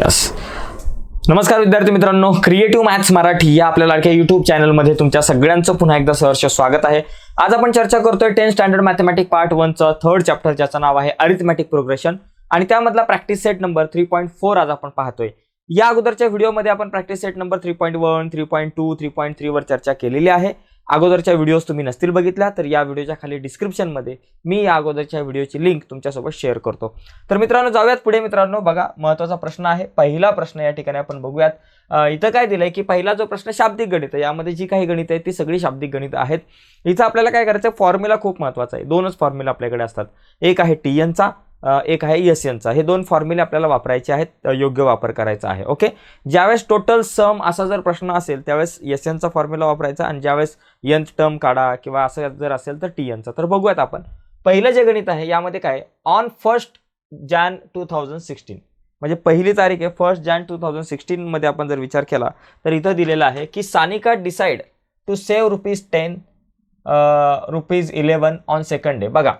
Yes. नमस्कार विद्यार्थी मित्रांनो, क्रिएटिव्ह मॅथ्स मराठी या आपल्या लाडक्या युट्यूब चॅनलमध्ये तुमच्या सगळ्यांचं पुन्हा एकदा सहर्ष स्वागत आहे. आज आपण चर्चा करतोय 10th स्टँडर्ड मॅथमॅटिक्स पार्ट 1 चं थर्ड चॅप्टर, ज्याचं नाव आहे अरिथमेटिक प्रोग्रेशन, आणि त्यामधला प्रॅक्टिस सेट नंबर 3.4 आज आपण पाहतोय. या अगोदरच्या व्हिडिओमध्ये आपण प्रॅक्टिस सेट नंबर 3.1, 3.2, 3.3 वर चर्चा केलेली आहे. अगोदरच्या व्हिडिओज तुम्ही नसतील बघितल्या तर या व्हिडिओच्या खाली डिस्क्रिप्शनमध्ये मी या अगोदरच्या व्हिडिओची लिंक तुमच्यासोबत शेअर करतो. तर मित्रांनो, जाऊयात पुढे. मित्रांनो बघा, महत्त्वाचा प्रश्न आहे. पहिला प्रश्न या ठिकाणी आपण बघूयात. इथं काय दिलंय की पहिला जो प्रश्न शाब्दिक गणित आहे, यामध्ये जी काही गणित आहेत ती सगळी शाब्दिक गणित आहेत. इथं आपल्याला काय करायचं, फॉर्म्युला खूप महत्त्वाचा आहे. दोनच फॉर्म्युला आपल्याकडे असतात, एक आहे TN चा, एक आहे SN चा. हे दोन फॉर्म्युले आपल्याला वापरायचे आहेत, योग्य वापर करायचा आहे. ओके, ज्यावेळेस टोटल सम असा जर प्रश्न असेल त्यावेळेस SN चा फॉर्म्युला वापरायचा, आणि ज्यावेळेस nth टर्म काढा किंवा असं जर असेल तर TN चा. तर बघूयात आपण. पहिलं जे गणित आहे यामध्ये काय, ऑन 1 जानेवारी 2016 म्हणजे पहिली तारीख आहे 1 जानेवारी 2016 मध्ये आपण जर विचार केला तर इथं दिलेलं आहे की Sanika decide to save ₹10 ₹11 on second day. बघा,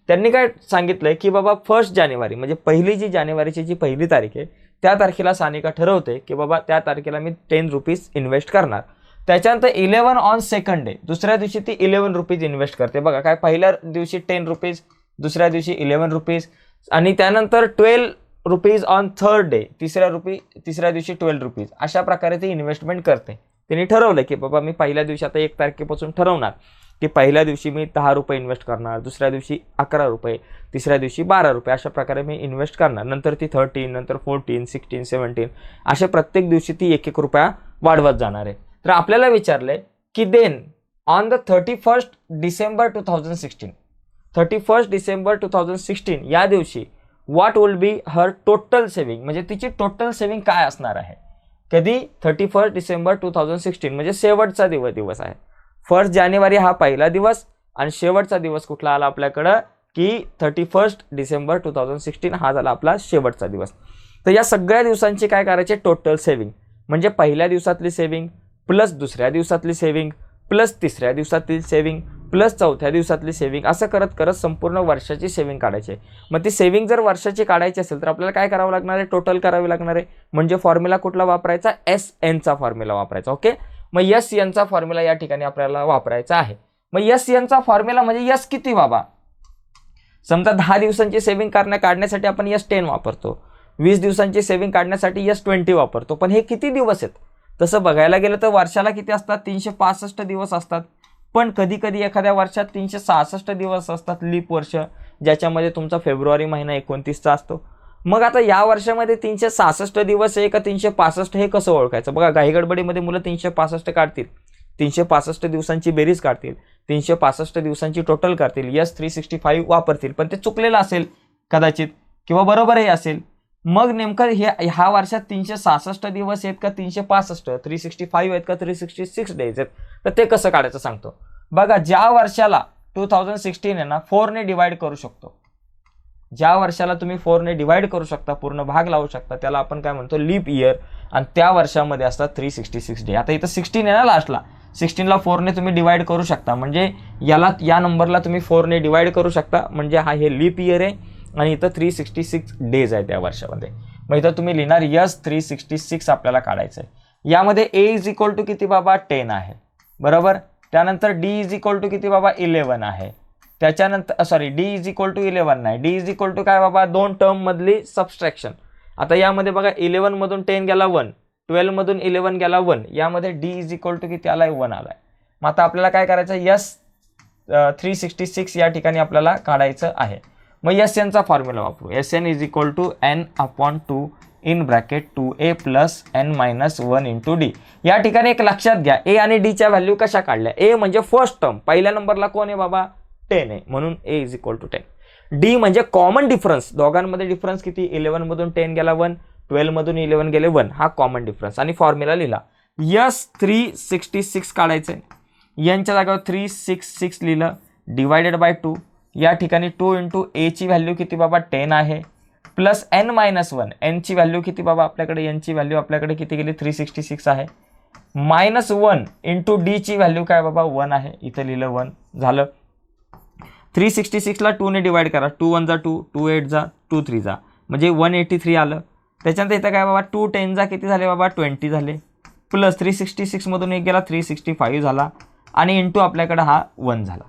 त्यांनी काय सांगितलंय की बाबा 1 जानेवारी म्हणजे पहिली जी जानेवारीची जी पहिली तारीख आहे त्या तारखेला सानिका ठरवते की बाबा त्या तारखेला मी ₹10 इन्व्हेस्ट करणार. त्याच्यानंतर 11 ऑन सेकंड डे, दुसऱ्या दिवशी ती ₹11 इन्व्हेस्ट करते. बघा काय, पहिल्या दिवशी ₹10, दुसऱ्या दिवशी ₹11, आणि त्यानंतर ₹12 ऑन थर्ड डे, तिसऱ्या दिवशी ₹12. अशा प्रकारे ती इन्व्हेस्टमेंट करते. त्यांनी ठरवलं की बाबा मी पहिल्या दिवशी आता 1 तारखेपासून ठरवणार की पहिल्या दिवशी मी ₹10 इन्व्हेस्ट करणार, दुसऱ्या दिवशी ₹11, तिसऱ्या दिवशी ₹12. अशा प्रकारे मी इन्व्हेस्ट करणार. नंतर ती 13, नंतर 14, 16, 17 अशा प्रत्येक दिवशी ती ₹1 वाढवत जाणार आहे. तर आपल्याला विचारलंय की देन ऑन द 31 डिसेंबर 2016 या दिवशी what will be her total saving, म्हणजे तिची टोटल सेव्हिंग काय असणार आहे. कधी, 31 डिसेंबर 2016 म्हणजे शेवटचा दिवस आहे. 1 जानेवारी हा पहिला दिवस आणि शेवटचा दिवस कुठला आला आपल्याकडं की 31 डिसेंबर 2016 हा झाला आपला शेवटचा दिवस. तर या सगळ्या दिवसांची काय करायचे, टोटल सेव्हिंग म्हणजे पहिल्या दिवसातली सेव्हिंग प्लस दुसऱ्या दिवसातली सेव्हिंग प्लस तिसऱ्या दिवसातली सेव्हिंग प्लस चौथ्या दिवसातली सेव्हिंग, असं करत करत संपूर्ण वर्षाची सेव्हिंग काढायची. मग ती सेव्हिंग जर वर्षाची काढायची असेल तर आपल्याला काय करावं लागणार आहे, टोटल करावी लागणार आहे. म्हणजे फॉर्म्युला कुठला वापरायचा, SN चा फॉर्म्युला वापरायचा. ओके, मग SN चा फॉर्म्युला या ठिकाणी आपल्याला वापरायचा आहे. मग SN चा फॉर्म्युला म्हणजे S किती बाबा, समजा 10 दिवसांची सेव्हिंग काढण्यासाठी आपण S10 वापरतो, 20 दिवसांची सेव्हिंग काढण्यासाठी S20 वापरतो. पण हे किती दिवस आहेत, तसं बघायला गेलं तर वर्षाला किती असतात, 365 दिवस असतात. पण कधी कधी एखाद्या वर्षात 366 दिवस असतात, लीप वर्ष, ज्याच्यामध्ये तुमचा फेब्रुवारी महिना 29चा असतो. मग आता या वर्षामध्ये 366 दिवस आहे का 365 हे कसं ओळखायचं. बघा, घाईगडबडीमध्ये मुलं 365 काढतील, 365 दिवसांची बेरीज काढतील, 365 दिवसांची टोटल काढतील, S365 वापरतील, पण ते चुकलेलं असेल कदाचित किंवा बरोबरही असेल. मग नेमकं ह्या वर्षात 366 दिवस आहेत का 365, 365 आहेत का 366 डेज आहेत, तर ते कसं काढायचं सांगतो. बघा, ज्या वर्षाला 2016 आहे ना 4 ने डिवाइड करू शकतो, ज्या वर्षाला तुम्ही 4 ने डिवाइड करू शकता, पूर्ण भाग लावू शकता, त्याला आपण काय म्हणतो, लीप इयर. आणि त्या वर्षामध्ये असतात 366 डे. आता इथं 16 आहे ना लास्टला, 16ला 4 ने तुम्ही डिवाइड करू शकता, म्हणजे या नंबरला तुम्ही 4 ने डिवाइड करू शकता, म्हणजे हे लीप इयर आहे. आणि इथं 366 डेज आहे त्या वर्षामध्ये. मग इथं तुम्ही लिहिणार S366 आपल्याला काढायचं आहे. यामध्ये A इज इक्वल टू किती बाबा, 10 आहे, बरोबर. त्यानंतर D इज इक्वल टू किती बाबा, 11 आहे. त्याच्यानंतर D इज इक्वल टू 11 नाही, D इज इक्वल टू काय बाबा, 2 टर्म मधली सबस्ट्रॅक्शन. आता यामध्ये बघा, 11 मधून 10 गेला 1, 12 मधून 11 गेला 1, यामध्ये D इज इक्वल टू किती आलाय, 1 आलाय. मग आता आपल्याला काय करायचं, S366 या ठिकाणी आपल्याला काढायचं आहे. मग SN चा फॉर्म्युला वापरू. SN is equal to N/2 in bracket 2A plus N-1 into D. या ठिकाणी एक लक्षात घ्या, A आणि D च्या व्हॅल्यू कशा काढल्या. A म्हणजे फर्स्ट टर्म, पहिल्या नंबरला कोण आहे बाबा, 10 आहे, म्हणून A is equal to 10. D म्हणजे कॉमन डिफरन्स, दोघांमध्ये डिफरन्स किती, 11 मधून 10 गेला 1, 12 मधून 11 गेले 1, हा कॉमन डिफरन्स. आणि फॉर्म्युला लिहिला, S366 काढायचंय, यांच्या जागेवर 366 लिहिलं, डिवायडेड बाय 2. या ठिकाणी 2 इंटू A ची व्हॅल्यू किती बाबा, 10 आहे, प्लस N-1, N ची व्हॅल्यू किती बाबा आपल्याकडे, N ची व्हॅल्यू आपल्याकडे किती गेली, 366 आहे, -1 इंटू D ची व्हॅल्यू काय बाबा, 1 आहे, इथं लिहिलं 1 झालं. 366 ला 2 ने डिवाइड करा, 2 1 जा 2, 2 8 जा 2 3 जा, म्हणजे 183 आलं. त्याच्यानंतर इथं काय बाबा 2 10 किती झाले बाबा 20 झाले, प्लस 366 मधून एक गेला 365 झाला आणि इंटू आपल्याकडे हा 1 झाला.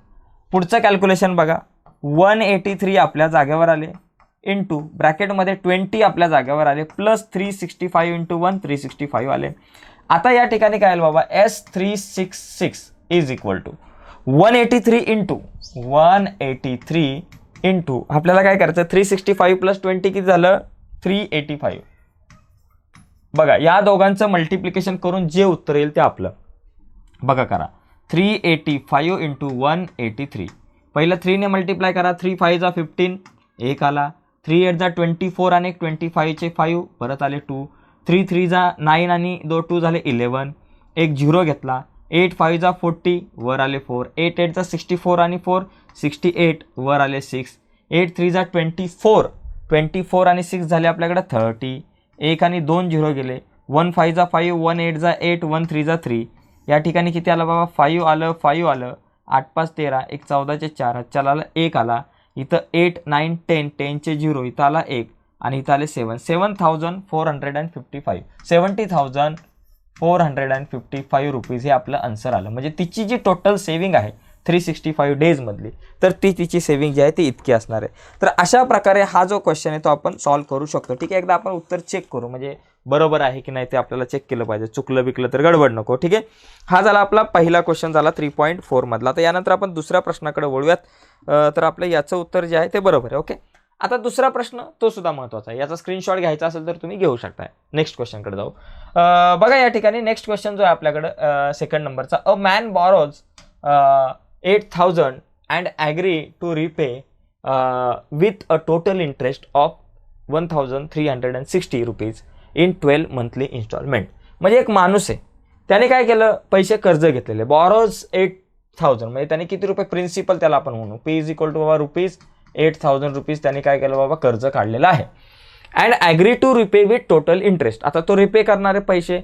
पुढचं कॅल्क्युलेशन बघा, 183 आपल्या जागेवर आले इंटू ब्रॅकेटमध्ये 20 आपल्या जागेवर आले प्लस 365 इंटू 1 365 आले. आता या ठिकाणी काय आलं बाबा S366 is equal to 183 into आपल्याला काय करायचं 365 प्लस 20 किती झालं 385. बघा या दोघांचं मल्टिप्लिकेशन करून जे उत्तर येईल ते आपलं बघा करा. 385 इंटू 183, पहिलं 3 ने मल्टिप्लाय करा, 3 5 जा 15 एक आला, 3 8 जा 24 आणि 25 चे 5 परत आले 2, 3 3 जा 9 आणि 2 2 झाले 11, एक 0 घेतला, 8 5 जा 40 वर आले 4, 8 8 जा 64 आणि 4 68 वर आले 6, 8 3 जा 24 आणि 6 झाले आपल्याकडे 30, एक आणि 2 0 गेले, 1 5 जा 5 1 8 जा 8 1 3 जा 3, या ठिकाणी किती आलं बाबा 5 आलं 8 5 13, एक 14 चे 4 चला आला 1 आला, इथं 8 9 10 10 चे 0 इथं आला 1 आणि इथं आले 70,455 रुपीज हे आपलं आन्सर आलं. म्हणजे तिची जी टोटल सेव्हिंग आहे 365 डेजमधली तर तिची सेव्हिंग जी आहे ती इतकी असणार आहे. तर अशा प्रकारे हा जो क्वेश्चन आहे तो आपण सॉल्व्ह करू शकतो. ठीक आहे, एकदा आपण उत्तर चेक करू म्हणजे बरोबर आहे की नाही ते आपल्याला चेक केलं पाहिजे, चुकलं बिकलं तर गडबड नको. ठीक आहे, हा झाला आपला पहिला क्वेश्चन झाला 3.4 मधला. तर यानंतर आपण दुसऱ्या प्रश्नाकडे वळूयात. तर आपलं याचं उत्तर जे आहे ते बरोबर आहे. ओके, आता दुसरा प्रश्न तो सुद्धा महत्त्वाचा आहे, याचा स्क्रीनशॉट घ्यायचा असेल तर तुम्ही घेऊ शकताय. नेक्स्ट क्वेश्चनकडे जाऊ. बघा या ठिकाणी नेक्स्ट क्वेश्चन जो आहे आपल्याकडं सेकंड नंबरचा, a man borrows 8,000 and agree to repay with a total interest of 1,360 rupees in 12 monthly instalment. म्हणजे एक माणूस आहे, त्याने काय केलं पैसे कर्ज घेतलेले, बॉरोज 8,000 म्हणजे त्याने किती रुपये प्रिन्सिपल त्याला आपण म्हणू P इज इक्वल टू बाबा रुपीज 8,000 रुपीज त्याने काय केलं बाबा कर्ज काढलेलं आहे. And agree to repay with total interest. आता तो रिपे करणारे पैसे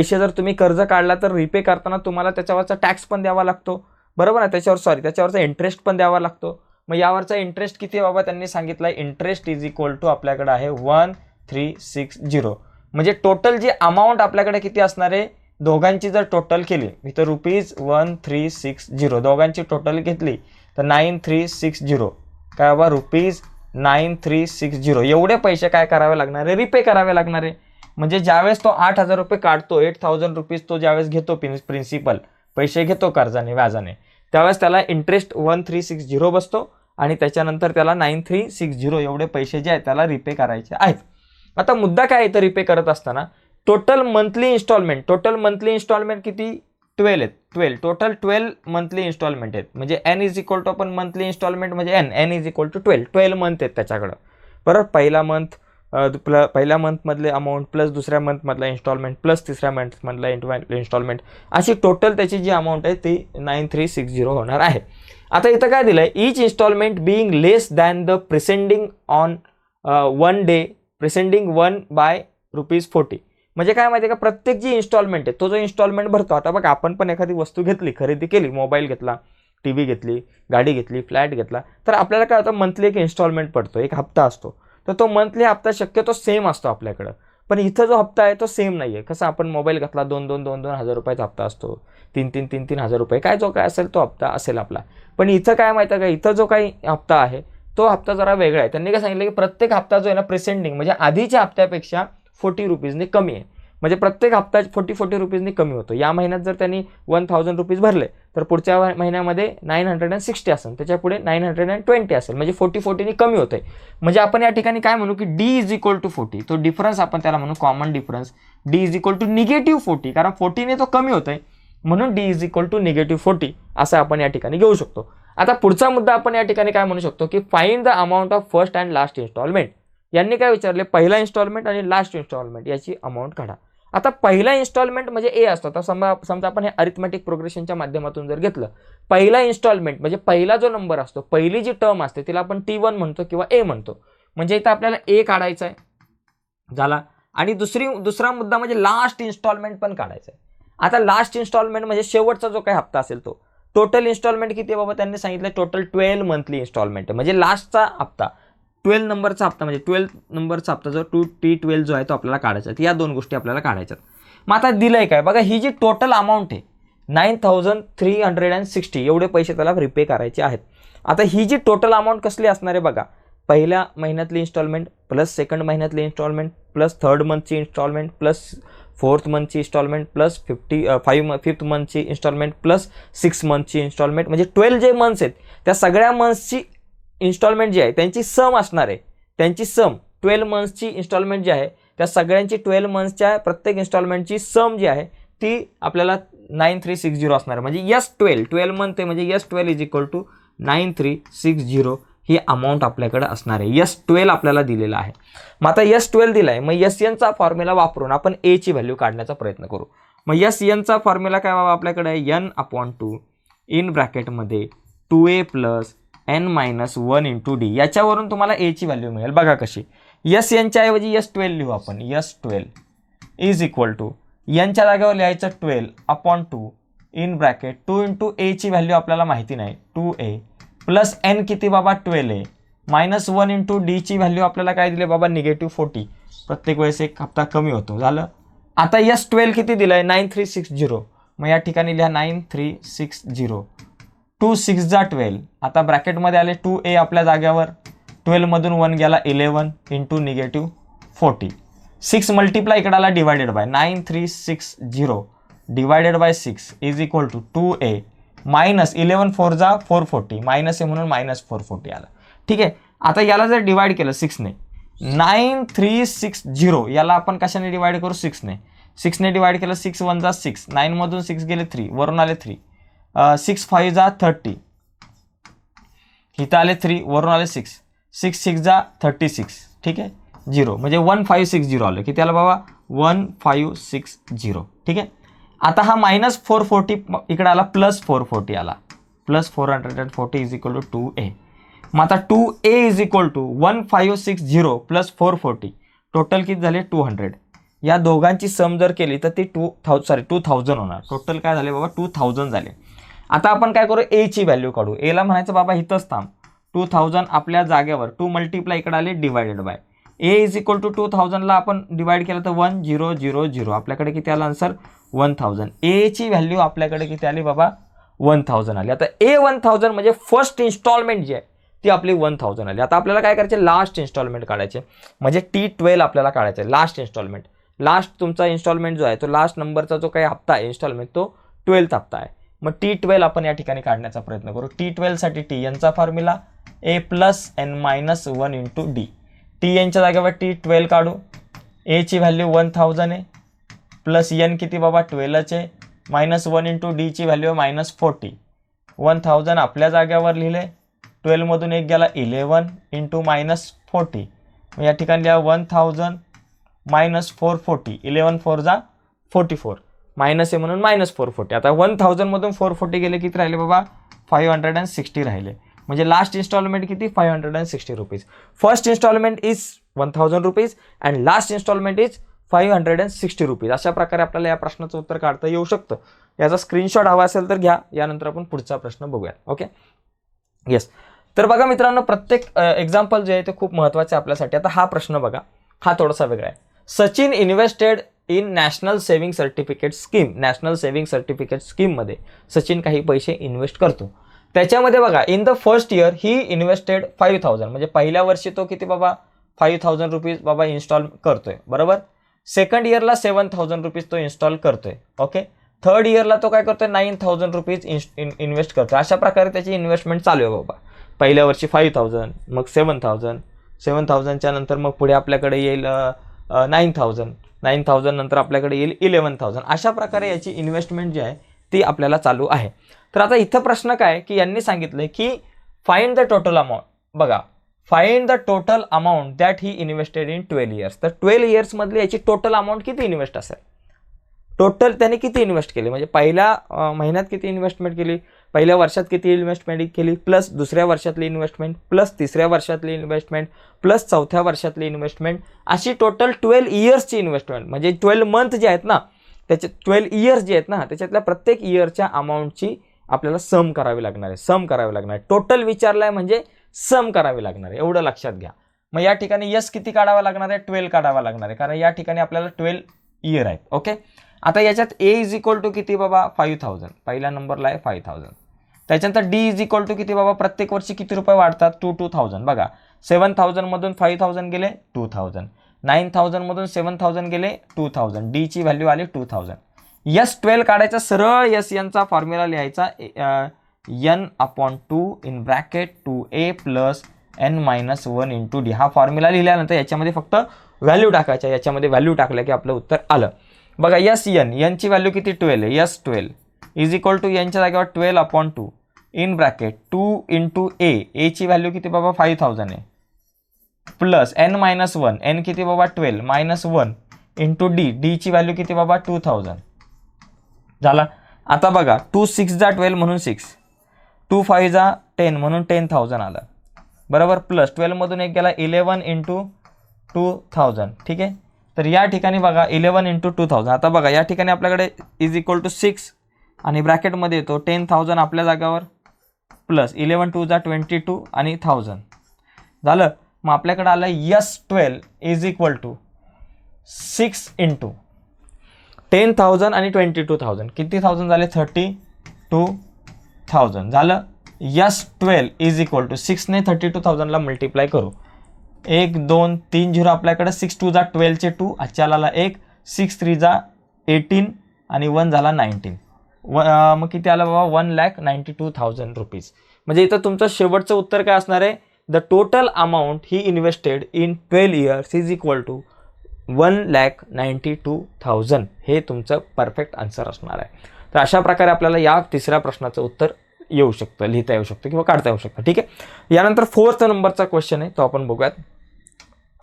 जर तुम्ही कर्ज काढला तर रिपे करताना तुम्हाला त्याच्यावरचा टॅक्स पण द्यावा लागतो, बरोबर आहे, त्याच्यावरचा इंटरेस्ट पण द्यावा लागतो. मग यावरचा इंटरेस्ट किती बाबा त्यांनी सांगितलं, इंटरेस्ट इज इक्वल टू आपल्याकडे आहे 1360. म्हणजे टोटल जी अमाऊंट आपल्याकडे किती असणार आहे, दोघांची जर टोटल केली इथं रुपीज 1360, दोघांची टोटल घेतली तर 9360, काय बाबा रुपीज 9360 एवढे पैसे काय करावे लागणार आहे, रिपे करावे लागणार आहे. म्हणजे ज्यावेळेस तो 8,000 रुपये काढतो, 8,000 रुपीज तो ज्यावेळेस घेतो प्रिन्सिपल पैसे घेतो कर्जाने व्याजाने, त्यावेळेस त्याला इंटरेस्ट 1360 बसतो आणि त्याच्यानंतर त्याला 9360 एवढे पैसे जे आहेत त्याला रिपे करायचे आहेत. आता मुद्दा काय आहे तर रिपे करत असताना टोटल मंथली इन्स्टॉलमेंट किती 12 आहेत, टोटल 12 मंथली इन्स्टॉलमेंट आहेत. म्हणजे n इज इक्वल टू आपण मंथली इन्स्टॉलमेंट म्हणजे n is equal to 12 month आहेत त्याच्याकडं, बरोबर. पहिल्या मंथमधले अमाऊंट प्लस दुसऱ्या मंथमधला इन्स्टॉलमेंट प्लस तिसऱ्या मंथमधला इन्स्टॉलमेंट अशी टोटल त्याची जी अमाऊंट आहे ती 9360 होणार आहे. आता इथं काय दिलं आहे, each instalment being less than the preceding on 1 day preceding 1 by ₹40. म्हणजे काय माहिती आहे का, प्रत्येक जी इन्स्टॉलमेंट आहे तो जो इन्स्टॉलमेंट भरतो. आता बघा आपण पण एखादी वस्तू घेतली, खरेदी केली, मोबाईल घेतला, TV घेतली, गाडी घेतली, फ्लॅट घेतला, तर आपल्याला काय होतं मंथली एक इन्स्टॉलमेंट पडतो, एक हप्ता असतो. तर तो मंथली हप्ता शक्यतो सेम असतो आपल्याकडं. पण इथं जो हप्ता आहे तो सेम नाही आहे. कसं आपण मोबाईल घेतला 2,000 रुपयाचा हप्ता असतो, 3,000 रुपये काय जो काय असेल तो हप्ता असेल आपला. पण इथं काय माहिती आहे का, इथं जो काही हप्ता आहे तो हप्ता जरा वेगळा आहे. त्यांनी काय सांगितलं की प्रत्येक हप्ता जो आहे ना प्रेसेंडिंग म्हणजे आधीच्या हप्त्यापेक्षा 40 रुपीजने कमी आहे. म्हणजे प्रत्येक हप्ता 40 रुपीजनी कमी होतो. या महिन्यात जर त्यांनी 1,000 रुपीज भरले तर पुढच्या महिन्यामध्ये 960 असेल, त्याच्या पुढे 920 असेल, म्हणजे 40 कमी होते. म्हणजे आपण या ठिकाणी काय म्हणू की D इज इक्वल टू 40, तो डिफरन्स आपण त्याला म्हणू common difference. D is equal to -40, कारण 40ने तो कमी होतोय म्हणून D इज इक्वल टू -40 असं आपण या ठिकाणी घेऊ शकतो. आता पुढचा मुद्दा आपण या ठिकाणी काय म्हणू शकतो की find the amount of first and last instalment. यांनी काय विचारले, पहिला इन्स्टॉलमेंट आणि लास्ट इन्स्टॉलमेंट याची अमाऊंट काढा. आता पहिला इन्स्टॉलमेंट म्हणजे ए असतो. तर समजा आपण हे अरिथमॅटिक प्रोग्रेशनच्या माध्यमातून जर घेतलं, पहिला इन्स्टॉलमेंट म्हणजे पहिला जो नंबर असतो, पहिली जी टर्म असते तिला आपण T1 म्हणतो किंवा ए म्हणतो. म्हणजे इथं आपल्याला ए काढायचा आहे झाला. आणि दुसरा मुद्दा म्हणजे लास्ट इन्स्टॉलमेंट पण काढायचा आहे. आता लास्ट इन्स्टॉलमेंट म्हणजे शेवटचा जो काही हप्ता असेल तो. टोटल इन्स्टॉलमेंट किती आहे बाबा, त्यांनी सांगितलं टोटल 12 मंथली इन्स्टॉलमेंट म्हणजे लास्टचा हप्ता. 12 नंबरचा हप्ता म्हणजे 12 नंबरचा हप्ता जो T12 जो आहे तो आपल्याला काढायचा आहे. या दोन गोष्टी आपल्याला काढायच्यात. मग आता दिलंय काय बघा, ही जी टोटल अमाऊंट आहे 9360 एवढे पैसे त्याला रिपे करायचे आहेत. आता ही जी टोटल अमाऊंट कसली असणार आहे बघा, पहिल्या महिन्यातली इन्स्टॉलमेंट प्लस सेकंड महिन्यातली इन्स्टॉलमेंट प्लस थर्ड मंथची इन्स्टॉलमेंट प्लस फोर्थ मंथची इन्स्टॉलमेंट प्लस फिफ्थ मंथची इन्स्टॉलमेंट प्लस 6 मंथची इन्स्टॉलमेंट, म्हणजे 12 जे मंथ्स आहेत त्या सगळ्या मंथ्सची इन्स्टॉलमेंट जी आहे त्यांची सम असणार आहे. त्यांची सम 12 मंथ्सची इन्स्टॉलमेंट जी आहे त्या सगळ्यांची 12 मंथ्सच्या प्रत्येक इन्स्टॉलमेंटची सम जी आहे ती आपल्याला 9360 असणार आहे. म्हणजे S12 मंथ आहे म्हणजे S12 इज इक्वल टू 9360 ही अमाऊंट आपल्याकडे असणार आहे. S12 आपल्याला दिलेला आहे. मग आता S12 दिला आहे, मग SNचा फॉर्म्युला वापरून आपण A ची व्हॅल्यू काढण्याचा प्रयत्न करू. मग SNचा फॉर्म्युला काय बाबा आपल्याकडे N/2 इन ब्रॅकेटमध्ये 2A plus n-1 into D. याच्यावरून तुम्हाला A ची व्हॅल्यू मिळेल. बघा कशी, SNच्या ऐवजी S12 लिहू आपण. S12 इज इक्वल टू यांच्या जागेवर लिहायचं 12/2 इन ब्रॅकेट 2 इंटू A ची व्हॅल्यू आपल्याला माहिती नाही 2A प्लस n किती बाबा 12A -1 इंटू डी ची व्हॅल्यू आपल्याला काय दिली बाबा -40. प्रत्येक वेळेस एक हप्ता कमी होतो. झालं. आता S12 किती दिलंय 9360. मग या ठिकाणी लिहा 9360. 2 6 जा 12. आता ब्रॅकेटमध्ये आले 2A आपल्या जाग्यावर 12 मधून 1 गेला 11 इंटू -40. 6 मल्टिप्लाय इकडे आला divided by 9360 divided by 6 is equal to 2A minus 11 4 जा 440 मायनस आहे म्हणून -440 आला. ठीक आहे. आता याला जर डिवाइड केलं 6 ने 9360 याला आपण कशाने डिवाइड करू 6 ने. 6 ने डिवाइड केलं 6 1 जा 6 9 मधून 6 गेले 3 वरून आले 3 6 5 जा 30 इथं आले 3 वरून आले 6 6 6 जा 36. ठीक आहे. 0 म्हणजे 1560 आलं. किती आलं बाबा 1560. ठीक आहे. आता हा -440 इकडे आला +440 आला +440 इज इक्वल टू 2A. मग आता 2A is equal to 1560 plus 440 total किती झाले 200. या दोघांची सम जर केली तर ती 2000 होणार. टोटल काय झाले बाबा 2000 झाले. आता आपण काय करू A ची व्हॅल्यू काढू. Aला म्हणायचं बाबा इथंच थांब 2000 आपल्या जागेवर 2 मल्टिप्लाय इकडे आले divided by A is equal to 2000ला आपण डिवाइड केलं तर 1000 आपल्याकडे किती आला आन्सर 1000. A ची व्हॅल्यू आपल्याकडे किती आली बाबा 1000 आली. आता A 1000 म्हणजे फर्स्ट इन्स्टॉलमेंट जी आहे ती आपली 1000 आली. आता आपल्याला काय करायचे लास्ट इन्स्टॉलमेंट काढायचे म्हणजे T12 आपल्याला काढायचं आहे. लास्ट इन्स्टॉलमेंट लास्ट तुमचा इन्स्टॉलमेंट जो आहे तो लास्ट नंबरचा जो काही हप्ता आहे इन्स्टॉलमेंट तो 12th हप्ता आहे. मग T12 आपण या ठिकाणी काढण्याचा प्रयत्न करू. T12 साठी T यांचा formula A plus n-1 into D. T यांच्या जागेवर T12 काढू. A ची व्हॅल्यू 1000 आहे प्लस n किती बाबा 12 आहे -1 इंटू डी ची व्हॅल्यू -40. 1000 आपल्या जागेवर लिहिले 12 मधून एक गेला 11 इंटू -40. या ठिकाणी लिहा 1000 -440 11 4 जा 44 मायनस आहे म्हणून -440. आता 1000 मधून 440 गेले किती राहिले बाबा 560 राहिले. म्हणजे लास्ट इन्स्टॉलमेंट किती 560 rupees. First instalment is 1000 rupees and last instalment is 560 rupees. अशा प्रकारे आपल्याला या प्रश्नाचं उत्तर काढता येऊ शकतं. याचा स्क्रीनशॉट हवा असेल तर घ्या. यानंतर आपण पुढचा प्रश्न बघूया. Okay yes. तर बघा मित्रांनो प्रत्येक एक्झाम्पल जे आहे ते खूप महत्त्वाचे आपल्यासाठी. आता हा प्रश्न बघा हा थोडासा वेगळा आहे. Sachin invested in national saving certificate scheme. National saving certificate स्कीममध्ये सचिन काही पैसे इन्व्हेस्ट करतो. त्याच्यामध्ये बघा in the first year he invested 5000 म्हणजे पहिल्या वर्षी तो किती बाबा 5000 रुपीज बाबा इन्स्टॉल करतोय बरोबर. सेकंड इयरला 7000 रुपीज तो इन्स्टॉल करतोय. ओके. थर्ड इयरला तो काय करतोय 9000 रुपीज इन्व्हेस्ट करतोय. अशा प्रकारे त्याची इन्व्हेस्टमेंट चालू आहे बाबा. पहिल्या वर्षी 5000 मग 7000च्या नंतर मग पुढे आपल्याकडे येईल 9000 नंतर आपल्याकडे येईल 11000. अशा प्रकारे याची इन्व्हेस्टमेंट जी आहे ती आपल्याला चालू आहे. तर आता इथं प्रश्न काय की यांनी सांगितलंय की फाइंड द टोटल अमाऊंट. बघा find the total amount that he invested in 12 years. तर 12 इयर्स मधली याची टोटल अमाऊंट किती इन्व्हेस्ट असेल. टोटल त्याने किती इन्व्हेस्ट केली म्हणजे पहिल्या महिन्यात किती इन्व्हेस्टमेंट केली पहिल्या वर्षात किती इन्व्हेस्टमेंट केली प्लस दुसऱ्या वर्षातली इन्व्हेस्टमेंट प्लस तिसऱ्या वर्षातली इन्व्हेस्टमेंट प्लस चौथ्या वर्षातली इन्व्हेस्टमेंट अशी टोटल 12 इयर्सची इन्व्हेस्टमेंट म्हणजे 12 मंथ जे आहेत ना त्याचे 12 इयर्स जे आहेत ना त्याच्यातल्या प्रत्येक इयरच्या अमाऊंटची आपल्याला सम करावी लागणार आहे. सम करावी लागणार आहे. टोटल विचारलाय म्हणजे सम करावी लागणार आहे. एवढं लक्षात घ्या. मग या ठिकाणी यस किती काढावा लागणार आहे, 12 काढावा लागणार आहे, कारण या ठिकाणी आपल्याला 12 इयर आहेत. ओके, आता याच्यात ए इज इक्वल टू किती बाबा 5000, पहिल्या नंबरला आहे 5000. त्याच्यानंतर डी इज इक्वल टू किती बाबा, प्रत्येक वर्षी किती रुपये वाढतात, 2000. बघा 7000 मधून 5000 गेले 2000, 9000 मधून 7000 गेले 2000, डी ची व्हॅल्यू आली 2000. यस 12 काढायचा, सरळ यस यांचा फॉर्म्युला लिहायचा n/2 in bracket 2a plus n-1 into D. हा फॉर्म्युला लिहिल्यानंतर याच्यामध्ये फक्त व्हॅल्यू टाकायच्या, याच्यामध्ये व्हॅल्यू टाकल्या की आपलं उत्तर आलं. बघा यस एन ची व्हॅल्यू किती 12 आहे, यस 12 इज इक्वल टू यांच्या जागेवर 12/2 इन ब्रॅकेट 2 इंटू ए ची व्हॅल्यू किती बाबा 5000 आहे, प्लस n-1, n किती बाबा 12 -1 इंटू डी ची व्हॅल्यू किती बाबा 2000 झाला. आता बघा 2 6 जा 12 म्हणून 6, 2 5 जा 10 म्हणून 10,000 आलं बरोबर, प्लस 12 मधून एक गेला 11 इंटू 2000. ठीक आहे, तर या ठिकाणी बघा 11 इंटू 2000. आता बघा या ठिकाणी आपल्याकडे इज इक्वल टू 6 आणि ब्रॅकेटमध्ये येतो 10,000 आपल्या जागावर, प्लस 11 2 जा 22 आणि 1000 झालं. मग आपल्याकडे आलं S 12 is equal to 6 into 10,000 आणि 22,000, किती थाउजंड झाले 32,000 झालं. यस 12 इज इक्वल टू 6 ने 32,000ला मल्टिप्लाय करू, 1 2 3 0 आपल्याकडे 6 2 जा 12चे 2, आजच्याला 1, 6 3 जा 18 आणि 1 झाला 19. मग किती आलं बाबा 1,92,000 रुपीज. म्हणजे इथं तुमचं शेवटचं उत्तर काय असणार आहे, द टोटल अमाऊंट ही invested in 12 years is equal to 1,92,000. हे तुमचं परफेक्ट आन्सर असणार आहे. तर अशा प्रकारे आपल्याला या तिसऱ्या प्रश्नाचं उत्तर येऊ शकतं, लिहिता येऊ शकतं किंवा काढता येऊ शकतं. ठीक आहे, यानंतर 4th नंबरचा क्वेश्चन आहे तो आपण बघूयात.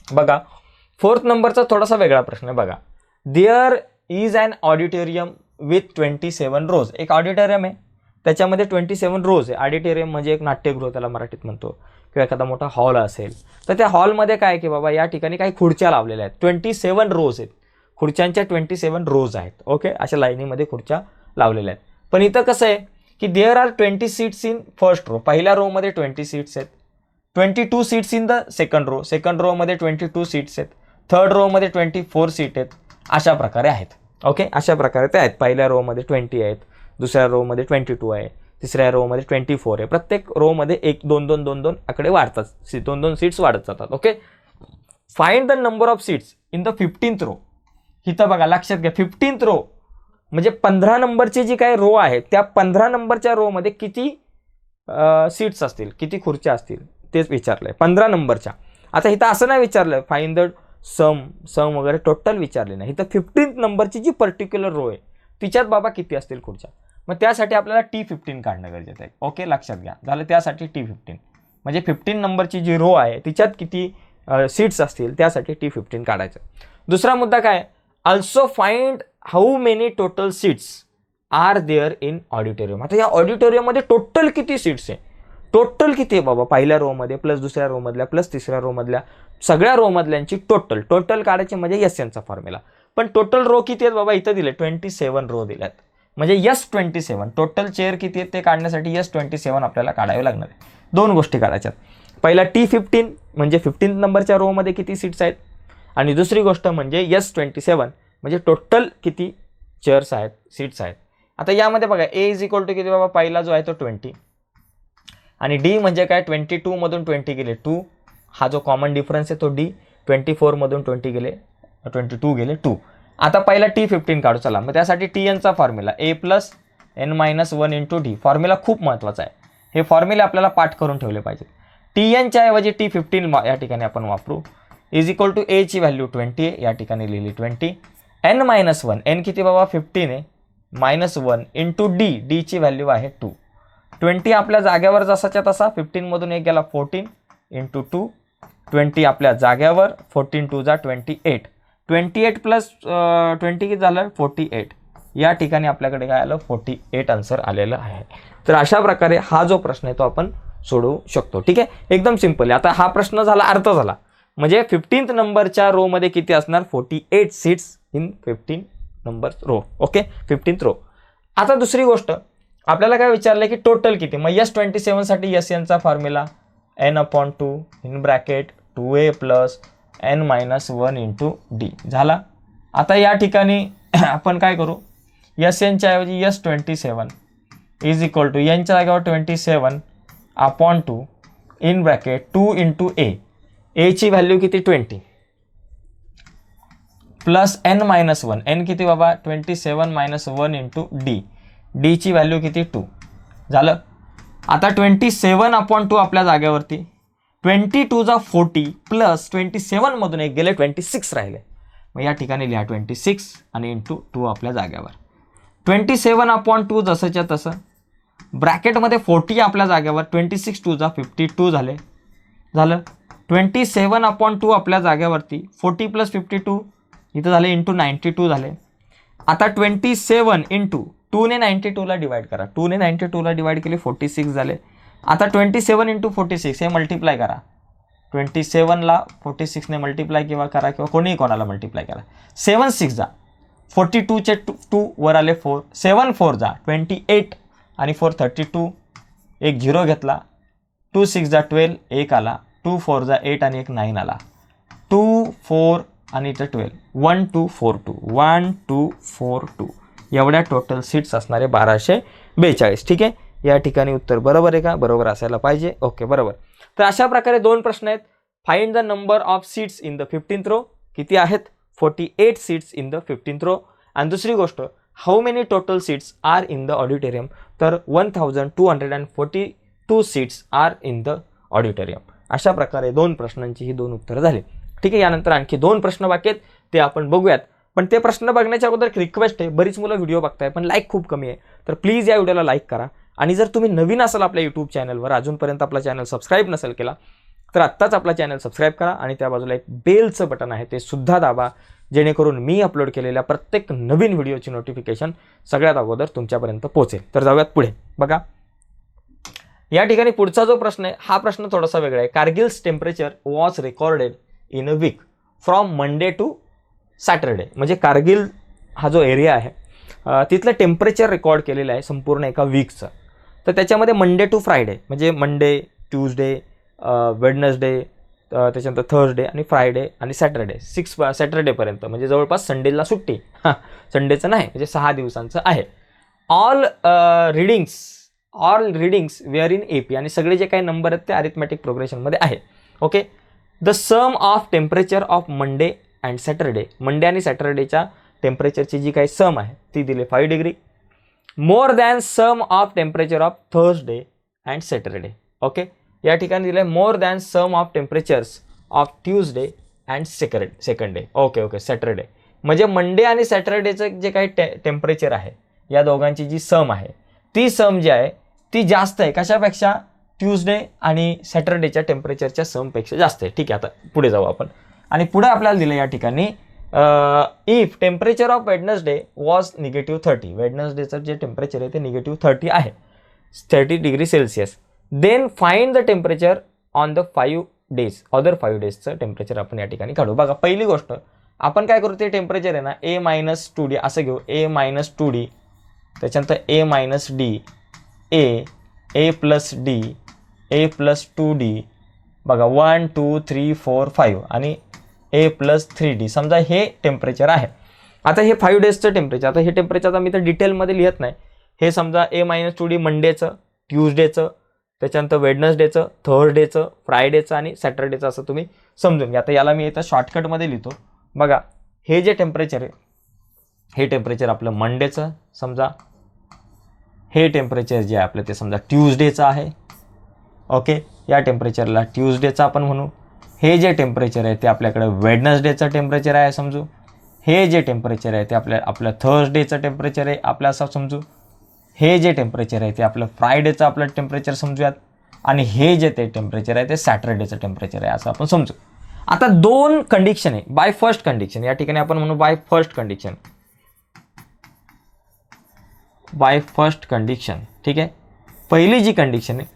बघा 4th नंबरचा थोडासा वेगळा प्रश्न आहे. बघा there is an auditorium with 27 rows. एक ऑडिटोरियम आहे, त्याच्यामध्ये 27 रोज आहे. ऑडिटोरियम म्हणजे एक नाट्यगृह त्याला मराठीत म्हणतो, किंवा एखादा मोठा हॉल असेल तर त्या हॉलमध्ये काय की बाबा या ठिकाणी काही खुर्च्या लावलेल्या आहेत, 27 रोज आहेत, खुर्च्यांच्या 27 रोज आहेत. ओके, अशा लाईनीमध्ये खुर्च्या लावलेल्या आहेत. पण इथं कसं आहे की there are 20 seats in first row, पहिल्या रो मध्ये 20 सीट्स आहेत, 22 seats in the second row मध्ये 22 सीट्स आहेत, थर्ड रो मध्ये 24 सीट आहेत, अशा प्रकारे आहेत. ओके, अशा प्रकारे ते आहेत. पहिल्या रो मध्ये 20 आहेत, दुसऱ्या रो मध्ये 22 आहे, तिसऱ्या रो मध्ये 24 आहे. प्रत्येक रो मध्ये 1 2 2 2 2 आकडे वाढतात, 2 सीट्स वाढत जातात. Okay, find the number of seats in the 15th row. इथं बघा लक्षात घ्या 15th रो म्हणजे 15 नंबरची जी काही रो आहे त्या 15 नंबरच्या रो मध्ये किती सीट्स असतील, किती खुर्च्या असतील तेच विचारलंय 15 नंबरच्या. आता इथं असं नाही विचारलंय फाइंड द सम वगैरे टोटल विचारले नाही. इथं 15th नंबरची जी पर्टिक्युलर रो आहे तिच्यात बाबा किती असतील खुर्च्या, मग त्यासाठी आपल्याला T15 काढणं गरजेचं आहे. ओके, लक्षात घ्या, झालं. त्यासाठी T15 म्हणजे 15 नंबरची जी रो आहे तिच्यात किती सीट्स असतील त्यासाठी T15 काढायचं. दुसरा मुद्दा काय, also find how many total seats are there in auditorium. आता या ऑडिटोरियममध्ये टोटल किती सीट्स आहे, टोटल किती आहे बाबा, पहिल्या रो मध्ये प्लस दुसऱ्या रो मधल्या प्लस तिसऱ्या रो मधल्या सगळ्या रो मधल्यांची टोटल काढायची म्हणजे यस यांचा फॉर्म्युला. पण टोटल रो किती आहेत बाबा, इथं दिले 27 रो दिल्यात, म्हणजे यस 27. टोटल चेअर किती आहेत ते काढण्यासाठी यस 27 आपल्याला काढावे लागणार आहे. दोन गोष्टी काढायच्यात, पहिला T15 म्हणजे 15th नंबरच्या रो मध्ये किती सीट्स आहेत, आणि दुसरी गोष्ट म्हणजे यस 27 म्हणजे टोटल किती चेअर्स आहेत, सीट्स आहेत. आता यामध्ये बघा ए इज इक्वल टू किती बाबा, पहिला जो आहे तो 20 आणि डी म्हणजे काय 22 मधून 20 गेले 2, हा जो कॉमन डिफरन्स आहे तो डी, 24 मधून 22 गेले 2. आता पहिला T15 काढू चला. मग त्यासाठी TN चा formula A plus n-1 into D. Formula खूप महत्त्वाचा आहे, हे फॉर्म्युले आपल्याला पाठ करून ठेवले पाहिजेत. TN च्या ऐवजी T15 या ठिकाणी आपण वापरू. इज इक्वल टू A ची व्हॅल्यू 20 आहे, या ठिकाणी लिहिली 20, n-1 n किती बाबा 15 आहे, -1 इंटू डी ची व्हॅल्यू आहे 2. 20 आपल्या जाग्यावर जसाच्या तसा, 15 मधून एक गेला 14 इंटू 2, 20 आपल्या जाग्यावर, 14 2 जा 28, 28 प्लस 20 किती झालं 48. या ठिकाणी आपल्याकडे काय आलं 48 आन्सर आलेलं आहे. तर अशा प्रकारे हा जो प्रश्न आहे तो आपण सोडवू शकतो. ठीक आहे, एकदम सिंपल आहे. आता हा प्रश्न झाला, अर्थ झाला, म्हणजे 15th नंबरच्या रो मध्ये किती असणार 48 seats in 15 number row. Okay, 15th row. आता दुसरी गोष्ट आपल्याला काय विचारलं की टोटल किती, मग यस 27 साठी यस यांचा formula n/2 in bracket 2a plus n-1 into D झाला. आता या ठिकाणी आपण काय करू, एस एनच्या ऐवजी S27 इज इक्वल टू यांच्या जागेवर 27 अपॉन 2 इन ब्रॅकेट 2 इंटू ए ची व्हॅल्यू किती 20 प्लस n-1 n किती बाबा 27-1 इंटू डी ची व्हॅल्यू किती 2 झालं. आता 27 अपॉन 2 आपल्या जागेवरती 22 जा 40 प्लस 27 मधून एक गेले 26 राहिले. मग या ठिकाणी लिहा 26 आणि इंटू 2 आपल्या जागेवर 27 अपॉन 2 जसंच्या तसं ब्रॅकेटमध्ये 40 आपल्या जागेवर 26 2 जा 52 झालं. 27 अपॉन 2 आपल्या जागेवरती 40 प्लस 52 इथं झाले इंटू 92 झाले. आता 27 इंटू 2 ने 92ला डिवाइड करा. 2 ने 92ला डिवाइड केले 46 झाले. आता 27 इंटू 46 हे मल्टिप्लाय करा. 27ला 46 ने मल्टिप्लाय किंवा करा किंवा कोणीही कोणाला मल्टिप्लाय करा. 7 6 जा 42चे 2 वर आले 4 7 4 जा 28 आणि 4 32 एक 0 घेतला. 2 6 जा 12 एक आला. 2 4 जा 8 आणि एक 9 आला. 2 4 आणि इथं 12 1 2 4 2 1 2 4 2 एवढ्या टोटल सीट्स असणारे 1242. ठीक आहे, या ठिकाणी उत्तर बरोबर आहे का? बरोबर असायला पाहिजे. ओके बरोबर. तर अशा प्रकारे दोन प्रश्न आहेत. Find the number of seats in the 15th row. किती आहेत? 48 seats in the 15th row. आणि दुसरी गोष्ट, how many total seats are in the auditorium. तर 1242 seats are in the auditorium. अशा प्रकारे दोन प्रश्नांची ही दोन उत्तरं झाली. ठीक आहे, यानंतर आणखी दोन प्रश्न बाकी आहेत, ते आपण बघूयात. पण ते प्रश्न बघण्याच्या अगोदर एक रिक्वेस्ट आहे, बरीच मुलं व्हिडिओ बघताय पण लाईक खूप कमी आहे, तर प्लीज या व्हिडिओला लाईक करा. आणि जर तुम्ही नवीन असाल आपल्या यूट्यूब चॅनलवर, अजूनपर्यंत आपला चॅनल सबस्क्राईब नसेल केला, तर आत्ताच आपला चॅनल सबस्क्राईब करा आणि त्या बाजूला एक बेलचं बटन आहे ते सुद्धा दाबा, जेणेकरून मी अपलोड केलेल्या प्रत्येक नवीन व्हिडिओची नोटिफिकेशन सगळ्यात अगोदर तुमच्यापर्यंत पोहोचेल. तर जाऊयात पुढे. बघा या ठिकाणी पुढचा जो प्रश्न आहे हा प्रश्न थोडासा वेगळा आहे. Kargil's temperature was recorded in a week from Monday to Saturday. म्हणजे कारगिल हा जो एरिया आहे तिथलं टेम्परेचर रेकॉर्ड केलेलं आहे संपूर्ण एका वीकचं. तर त्याच्यामध्ये मंडे टू फ्रायडे म्हणजे मंडे, ट्यूजडे, वेडनसडे, त्याच्यानंतर थर्सडे आणि फ्रायडे आणि सॅटरडे, सॅटरडेपर्यंत म्हणजे जवळपास संडेला सुट्टी, संडेचं नाही, म्हणजे 6 दिवसांचं आहे. All readings were in AP आणि सगळे जे काही नंबर आहेत ते अरिथमॅटिक प्रोग्रेशनमध्ये आहे. Okay. The sum of temperature of Monday and Saturday. Monday आणि सॅटरडेच्या टेम्परेचरची जी काही सम आहे ती दिली 5 degree. More than sum of temperature of Thursday and Saturday. Okay. या ठिकाणी दिलं आहे more than sum of temperatures of Tuesday and second day. Okay Saturday. म्हणजे मंडे आणि सॅटरडेचं जे काही टेम्परेचर आहे या दोघांची जी सम आहे ती सम जी आहे ती जास्त आहे कशापेक्षा? ट्यूजडे आणि सॅटरडेच्या टेम्परेचरच्या समपेक्षा जास्त आहे. ठीक आहे, आता पुढे जाऊ आपण. आणि पुढे आपल्याला दिलं या ठिकाणी if temperature of Wednesday was -30. वेडनसडेचं जे टेम्परेचर आहे ते -30 आहे, 30 degree Celsius. Then find the temperature on the 5 days. Other 5 डेजचं टेम्परेचर आपण या ठिकाणी काढू. बघा पहिली गोष्ट आपण काय करू, ते टेम्परेचर आहे ना A-2D असं घेऊ. A-2D, त्याच्यानंतर A-D, A+D, A+2D. बघा 1 2 3 4 5 आणि A+3D. समजा हे टेम्परेचर आहे. आता हे 5 डेजचं टेम्परेचर, आता हे टेम्परेचर आता मी तर डिटेलमध्ये लिहित नाही. हे समजा A-2D मंडेचं, ट्यूजडेचं, त्याच्यानंतर वेडनसडेचं, थर्सडेचं, फ्रायडेचं आणि सॅटरडेचं असं तुम्ही समजून घ्या. आता याला मी इथं शॉर्टकटमध्ये लिहितो. बघा हे जे टेम्परेचर आहे हे टेम्परेचर आपलं मंडेचं समजा, हे टेम्परेचर जे आहे आपलं ते समजा ट्यूजडेचं आहे. ओके, या टेम्परेचरला ट्यूजडेचं आपण म्हणू. हे जे टेम्परेचर आहे ते आपल्याकडे वेडनसडेचं टेम्परेचर आहे समजू. हे जे टेम्परेचर आहे ते आपलं थर्सडेचं टेम्परेचर आहे आपलं असं समजू. हे जे टेम्परेचर आहे ते आपलं फ्रायडेचं आपलं टेम्परेचर समजूयात. आणि हे जे ते टेम्परेचर आहे ते सॅटरडेचं टेम्परेचर आहे असं आपण समजू. आता दोन कंडिशन आहे. बाय फर्स्ट कंडिशन या ठिकाणी आपण म्हणू by first condition. By first condition. ठीक आहे, पहिली जी कंडिशन आहे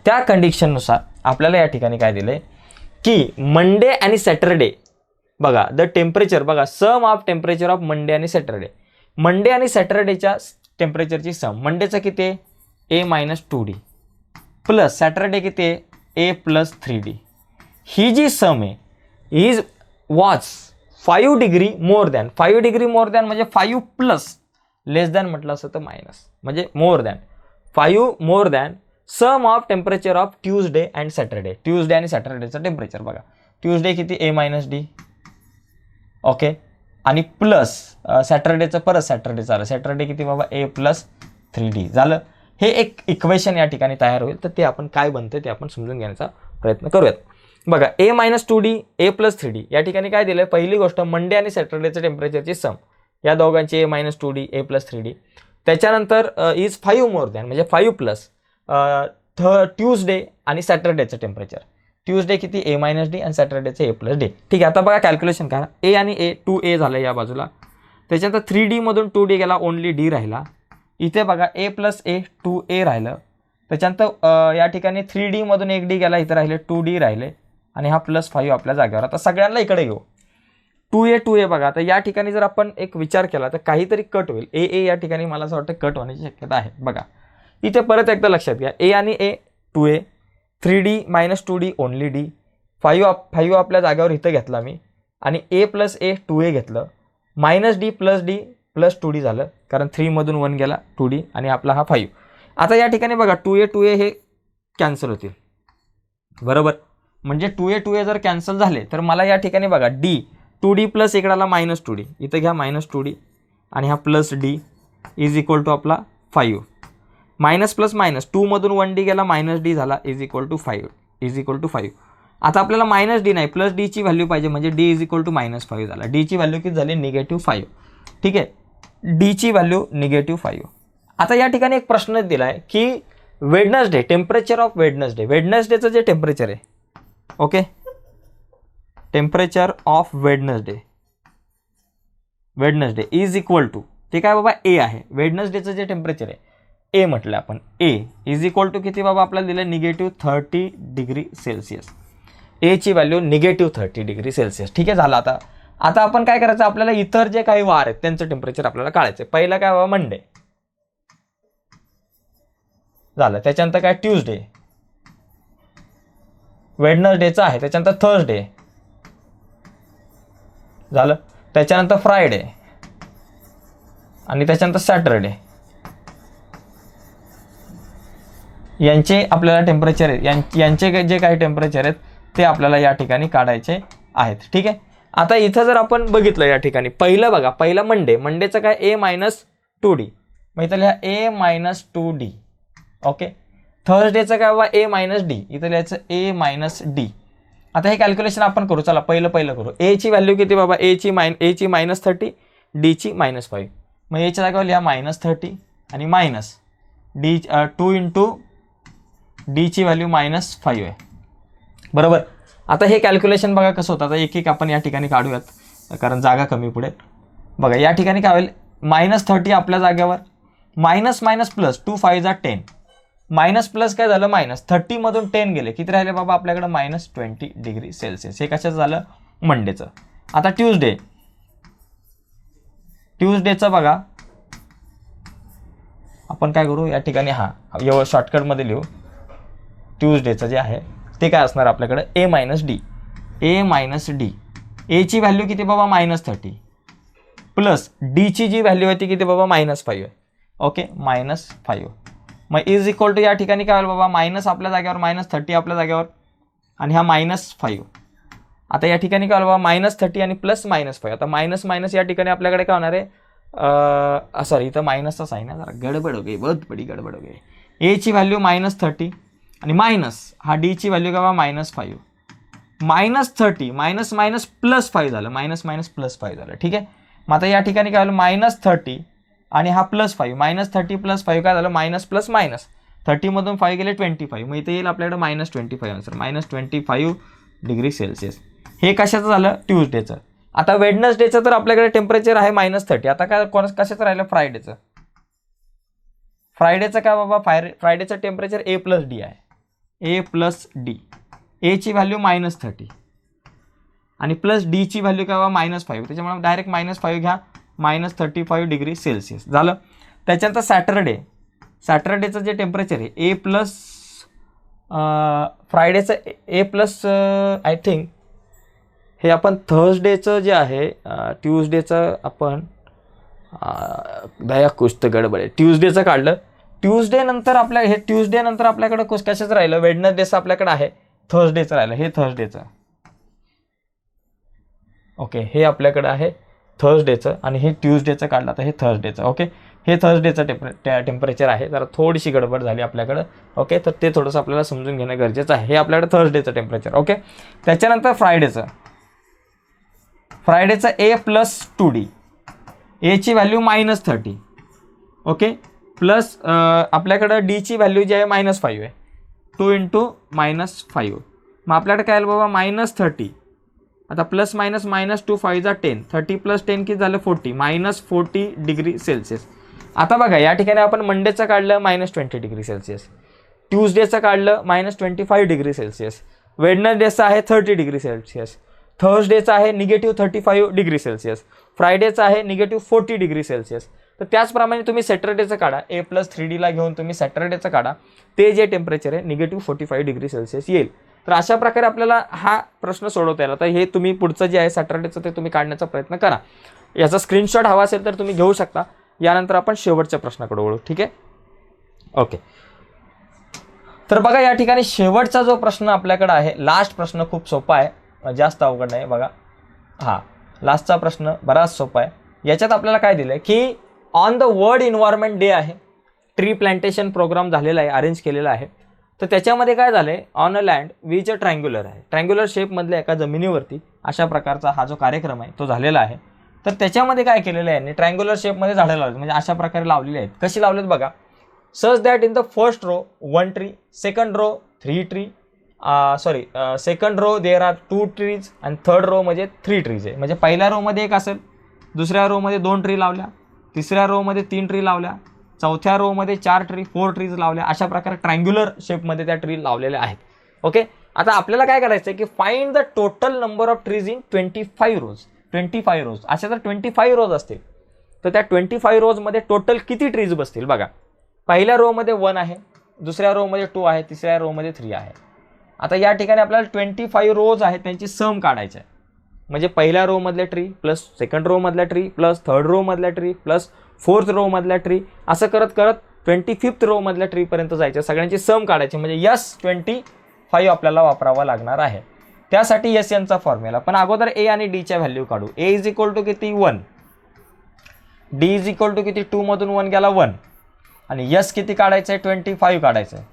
त्या कंडिशननुसार आपल्याला या ठिकाणी काय दिलं आहे की मंडे आणि सॅटरडे. बघा द टेम्परेचर, बघा सम ऑफ टेम्परेचर ऑफ मंडे आणि सॅटरडे. मंडे आणि सॅटरडेच्या टेम्परेचरची सम, मंडेचं किती आहे A-2D प्लस सॅटरडे किती आहे A+3D. ही जी सम आहे is was 5 degree more than, 5 degree more than म्हणजे 5 प्लस, लेस दॅन म्हटलं असं तर मायनस, म्हणजे more than 5 more than sum of temperature of Tuesday and Saturday. Tuesday आणि सॅटरडेचं टेम्परेचर बघा, ट्यूजडे किती ए मायनस डी, ओके, आणि प्लस सॅटरडेचं परत सॅटरडे आलं, सॅटरडे किती बाबा ए प्लस 3D झालं. हे एक इक्वेशन या ठिकाणी तयार होईल, तर ते आपण काय बनतं ते आपण समजून घेण्याचा प्रयत्न करूयात. बघा ए मायनस 2D ए प्लस 3D या ठिकाणी काय दिलं आहे, पहिली गोष्ट मंडे आणि सॅटरडेचं टेम्परेचरची सम, या दोघांची ए मायनस 2D ए प्लस 3D. त्याच्यानंतर इज 5 मोर दॅन म्हणजे 5 प्लस ट्यूजडे आणि सॅटरडेचं टेम्परेचर, ट्यूजडे किती ए मायनस डी आणि सॅटरडेचं ए प्लस डी. ठीक आहे, आता बघा कॅल्क्युलेशन करा, ए आणि ए 2A झालं या बाजूला, त्याच्यानंतर 3D मधून 2D गेला, ओनली डी राहिला. इथे बघा ए प्लस ए 2A राहिलं, त्याच्यानंतर या ठिकाणी 3D मधून 1D गेला, इथे राहिले 2D राहिले, आणि हा प्लस 5 आपल्या जागेवर. आता सगळ्यांना इकडे घेऊ, 2A बघा. आता या ठिकाणी जर आपण एक विचार केला तर काहीतरी कट होईल, ए या ठिकाणी मला असं वाटतं कट होण्याची शक्यता आहे. बघा इथे परत एकदा लक्षात घ्या, ए आणि ए 2A, 3D minus 2D only D, 5 आपल्या जागेवर इथं घेतला मी, आणि ए प्लस ए 2A घेतलं, मायनस डी प्लस 2D झालं, कारण 3 मधून 1 गेला 2D, आणि आपला हा 5. आता या ठिकाणी बघा 2A हे कॅन्सल होतील, बरोबर, म्हणजे 2A जर कॅन्सल झाले तर मला या ठिकाणी बघा डी 2D प्लस इकडे आला मायनस 2D, इथं घ्या मायनस 2D, आणि हा plus D is equal to आपला 5, मायनस प्लस मायनस 2 मधून 1D गेला, मायनस डी झाला, इज इक्वल टू 5. आता आपल्याला मायनस डी नाही प्लस डीची व्हॅल्यू पाहिजे, म्हणजे D is equal to minus 5 झाला, डीची व्हॅल्यू किती झाली -5. ठीक आहे, डीची व्हॅल्यू -5. आता या ठिकाणी एक प्रश्न दिला आहे की वेडनेसडे, टेम्परेचर ऑफ वेडनेसडेचं जे टेम्परेचर आहे, okay, temperature of Wednesday is equal to, ते काय बाबा ए आहे, वेडनेसडेचं जे टेम्परेचर आहे ए म्हटलं आपण, ए इज इक्वल टू किती बाबा आपल्याला दिलं -30 डिग्री सेल्सिअस, एची व्हॅल्यू -30 डिग्री सेल्सिअस. ठीक आहे, झालं. आता आपण काय करायचं, आपल्याला इतर जे काही वार आहेत त्यांचं टेम्परेचर आपल्याला काढायचं. पहिला काय बाबा मंडे झालं, त्याच्यानंतर काय ट्यूजडे, वेडनेसडेचं आहे, त्याच्यानंतर थर्सडे झालं, त्याच्यानंतर फ्रायडे, आणि त्याच्यानंतर सॅटरडे. यांचे आपल्याला टेम्परेचर आहेत, यांचे जे काही टेम्परेचर आहेत ते आपल्याला या ठिकाणी काढायचे आहेत. ठीक आहे, आता इथं जर आपण बघितलं या ठिकाणी पहिलं बघा, पहिलं मंडेचं काय ए मायनस 2D, मग इथं लिहा ए मायनस 2D, ओके. थर्सडेचं काय बाबा ए मायनस डी, इथं लिहायचं ए मायनस डी. आता हे कॅल्क्युलेशन आपण करू, चला पहिलं करू. एची व्हॅल्यू किती बाबा, एची -30, डीची -5, मग एच्या जागेवर लिहा -30 आणि मायनस डी 2 इंटू डीची व्हॅल्यू -5 आहे, बरोबर. आता हे कॅल्क्युलेशन बघा कसं होतं, आता एक आपण या ठिकाणी काढूयात, कारण जागा कमी पुढे. बघा या ठिकाणी काय होईल, -30 आपल्या जागेवर, मायनस प्लस 2 5 जा 10, मायनस प्लस काय झालं -30 मधून 10 गेले, किती राहिले बाबा आपल्याकडे -20 डिग्री सेल्सिअस. हे कशाचं झालं, मंडेचं. आता ट्यूजडेचं बघा, आपण काय करू या ठिकाणी, शॉर्टकटमध्ये लिहू, ट्यूजडेचं जे आहे ते काय असणार आपल्याकडे ए मायनस डी, एची व्हॅल्यू किती बाबा -30, प्लस डीची जी व्हॅल्यू आहे ती किती बाबा -5 आहे, ओके, -5. मग इज इक्वल टू या ठिकाणी काय होईल बाबा, मायनस आपल्या जागेवर -30 आपल्या जागेवर, आणि हा -5. आता या ठिकाणी काय होईल बाबा -30 आणि प्लस -5. आता मायनस या ठिकाणी आपल्याकडे काय होणार आहे, सॉरी इथं मायनसचा साईन आहे, जरा गडबड हो गई, बहुत बडी गडबड हो गई. एची व्हॅल्यू -30 आणि मायनस हा डीची व्हॅल्यू काय बाबा -5, -30 मायनस प्लस 5 झालं, +5 झालं. ठीक आहे, मग आता या ठिकाणी काय झालं -30 आणि हा +5, -30 + 5 काय झालं -+, 30 मधून 5 गेले 25, मग इथे येईल आपल्याकडे -25 आन्सर, -25 डिग्री सेल्सिअस. हे कशाचं झालं, ट्यूजडेचं. आता वेडनेसडेचं तर आपल्याकडे टेम्परेचर आहे -30. आता काय कशाचं राहिलं, फ्रायडेचं काय बाबा, फ्रायडेचं टेम्परेचर ए प्लस डी आहे, ए प्लस डी, एची व्हॅल्यू -30 आणि प्लस डीची व्हॅल्यू काय बाबा -5, त्याच्यामुळे डायरेक्ट -5 घ्या, -35 डिग्री सेल्सिअस झालं. त्याच्यानंतर सॅटरडेचं जे टेम्परेचर आहे ए प्लस फ्रायडेचं ए प्लस आय थिंक हे आपण थर्सडेचं जे आहे ट्यूजडेचं आपण दया कुछ तर गडबड आहे, ट्यूजडेचं काढलं. ट्यूजडे नंतर हे ट्यूजडे नंतर आपल्याकडे कशाचं राहिलं, वेडनेसडेचं आपल्याकडे आहे, थर्सडेचं राहिलं, हे थर्सडेचं. ओके, हे आपल्याकडे आहे थर्सडेचं आणि हे ट्यूजडेचं काढलं, तर हे थर्सडेचं. ओके, हे थर्सडेचं टेम्परेचर आहे. जरा थोडीशी गडबड झाली आपल्याकडं. ओके, तर ते थोडंसं आपल्याला समजून घेणं गरजेचं आहे. हे आपल्याकडे थर्सडेचं टेम्परेचर. ओके, त्याच्यानंतर फ्रायडेचं ए प्लस 2D, एची व्हॅल्यू -30. ओके, प्लस आपल्याकडं डीची व्हॅल्यू जी आहे -5 आहे, 2 × -5. मग आपल्याकडे काय आलं बाबा -30. आता प्लस मायनस -2 5 जा 10, 30 + 10 किती झालं 40, -40 डिग्री सेल्सिअस. आता बघा या ठिकाणी आपण मंडेचं काढलं -20 डिग्री सेल्सिअस, ट्यूजडेचं काढलं -25 डिग्री सेल्सिअस, वेडनेसडेचं आहे 30 डिग्री सेल्सिअस, थर्सडेचं आहे -35 डिग्री सेल्सिअस, फ्रायडेचं आहे -40 डिग्री सेल्सिअस. तर त्याचप्रमाणे तुम्ही सॅटर्डेचं काढा, ए प्लस 3Dला घेऊन तुम्ही सॅटर्डेचं काढा, ते जे टेम्परेचर आहे -45 डिग्री सेल्सिअस येईल. तर अशा प्रकारे आपल्याला हा प्रश्न सोडवता येईल. तर हे तुम्ही पुढचं जे आहे सॅटर्डेचं ते तुम्ही काढण्याचा प्रयत्न करा. याचा स्क्रीनशॉट हवा असेल तर तुम्ही घेऊ शकता. यानंतर आपण शेवटच्या प्रश्नाकडे वळू. ठीक आहे, ओके. तर बघा या ठिकाणी शेवटचा जो प्रश्न आपल्याकडे आहे, लास्ट प्रश्न खूप सोपा आहे, जास्त अवघड नाही. बघा हा लास्टचा प्रश्न बराच सोपा आहे. याच्यात आपल्याला काय दिलं आहे की on the world environment day आहे, ट्री प्लांटेशन प्रोग्राम झालेला आहे, अरेंज केलेला आहे. तर त्याच्यामध्ये काय झालं आहे, on a land which a triangular आहे, ट्रायंग्युलर शेपमधल्या एका जमिनीवरती अशा प्रकारचा हा जो कार्यक्रम आहे तो झालेला आहे. तर त्याच्यामध्ये काय केलेलं आहे, ट्रायंग्युलर शेपमध्ये झाडं लावली, म्हणजे अशा प्रकारे लावलेली आहेत. कशी लावलेत बघा, such that in the first row 1 tree, second row 3 tree, second row there are 2 trees आणि थर्ड रो म्हणजे 3 ट्रीज आहे. म्हणजे पहिल्या रो मध्ये एक असेल, दुसऱ्या रो मध्ये 2 ट्री लावल्या, तिसऱ्या रो मध्ये 3 ट्री लावल्या, चौथ्या रो मध्ये 4 ट्री 4 ट्रीज लावल्या. अशा प्रकारे ट्रायंग्युलर शेपमध्ये त्या ट्री लावलेल्या आहेत. ओके, आता आपल्याला काय करायचं आहे की find the total number of trees in 25 रोज. 25 रोज अशा जर 25 रोज असतील तर त्या 25 रोजमध्ये टोटल किती ट्रीज बसतील बघा. पहिल्या रो मध्ये 1 आहे, दुसऱ्या रो मध्ये 2 आहे, तिसऱ्या रो मध्ये 3 आहे. आता या ठिकाणी आपल्याला 25 रोज आहेत त्यांची सम काढायची आहे. म्हणजे पहिल्या रो मधल्या ट्री प्लस सेकंड रो मधल्या ट्री प्लस थर्ड रो मधल्या ट्री प्लस फोर्थ रो मधल्या ट्री, असं करत करत 25th रो मधल्या ट्रीपर्यंत जायचं. सगळ्यांची सम काढायची, म्हणजे S25 आपल्याला वापरावा लागणार आहे. त्यासाठी एस यांचा फॉर्म्युला, पण अगोदर ए आणि डीच्या व्हॅल्यू काढू. ए इज इक्वल टू किती 1, डी इज इक्वल टू किती 2 मधून 1 गेला 1, आणि यस किती काढायचं आहे 25 काढायचं आहे.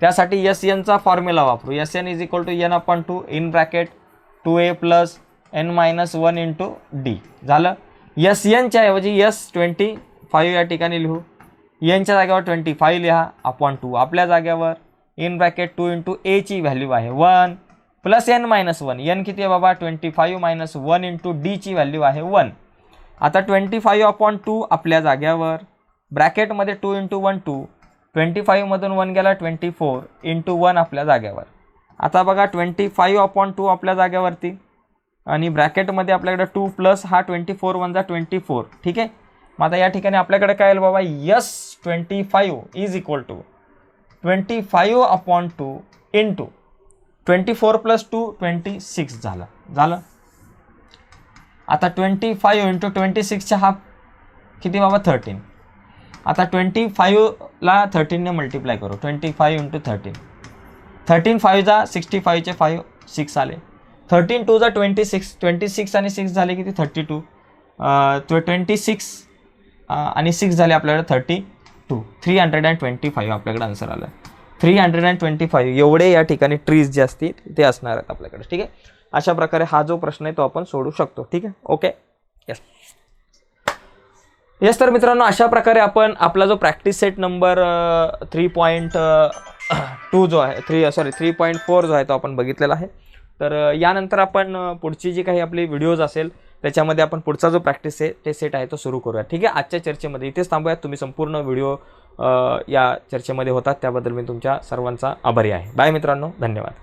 त्यासाठी एस यांचा फॉर्म्युला वापरू. S N is equal to n/2 in bracket 2a + n - 1 × d झालं. एस एनच्या ऐवजी S25 या ठिकाणी लिहू, एनच्या जागेवर 25 लिहा /2, आपल्या जागेवर इन ब्रॅकेट 2 × a ची व्हॅल्यू आहे 1 + n - 1, n किती आहे बाबा 25 - 1 × d ची व्हॅल्यू आहे 1. आता 25/2 आपल्या जागेवर ब्रॅकेटमध्ये 2 × 1 2, 25 मधून 1 गेला 24 × 1 आपल्या जागेवर. आता बघा 25/2 आपल्या जागेवरती आणि ब्रॅकेटमध्ये आपल्याकडे 2 प्लस हा 24 1 जा 24. ठीक आहे, मग आता या ठिकाणी आपल्याकडे काय येईल बाबा, S25 इज इक्वल टू 25/2 × 24 + 2 26 झालं. आता 25 × 26चा हा किती बाबा 13. आता 25ला 13ने मल्टिप्लाय करू, 25 × 13, 13 5 जा 65चे 5 6 आले, 13 2 जा 26, 26 आणि 6 झाले किती 32, 26 आणि 6 झाले आपल्याकडे 32, 325 आपल्याकडे आन्सर आलं. 325 एवढे या ठिकाणी ट्रीज जे असतील ते असणार आहेत आपल्याकडे. ठीक आहे, अशा प्रकारे हा जो प्रश्न आहे तो आपण सोडू शकतो. ठीक आहे, ओके, येस. तर मित्रांनो, अशा प्रकारे आपण आपला जो प्रॅक्टिस सेट नंबर 3.2 जो आहे 3.4 जो आहे तो आपण बघितलेला आहे. तर यानंतर आपण पुढची जी काही आपली व्हिडिओज असेल त्याच्यामध्ये आपण पुढचा जो प्रॅक्टिस सेट आहे तो सुरू करूया. ठीक आहे, आजच्या चर्चेमध्ये इथेच थांबूयात. तुम्ही संपूर्ण व्हिडिओ या चर्चेमध्ये होतात त्याबद्दल मी तुमच्या सर्वांचा आभारी आहे. बाय मित्रांनो, धन्यवाद.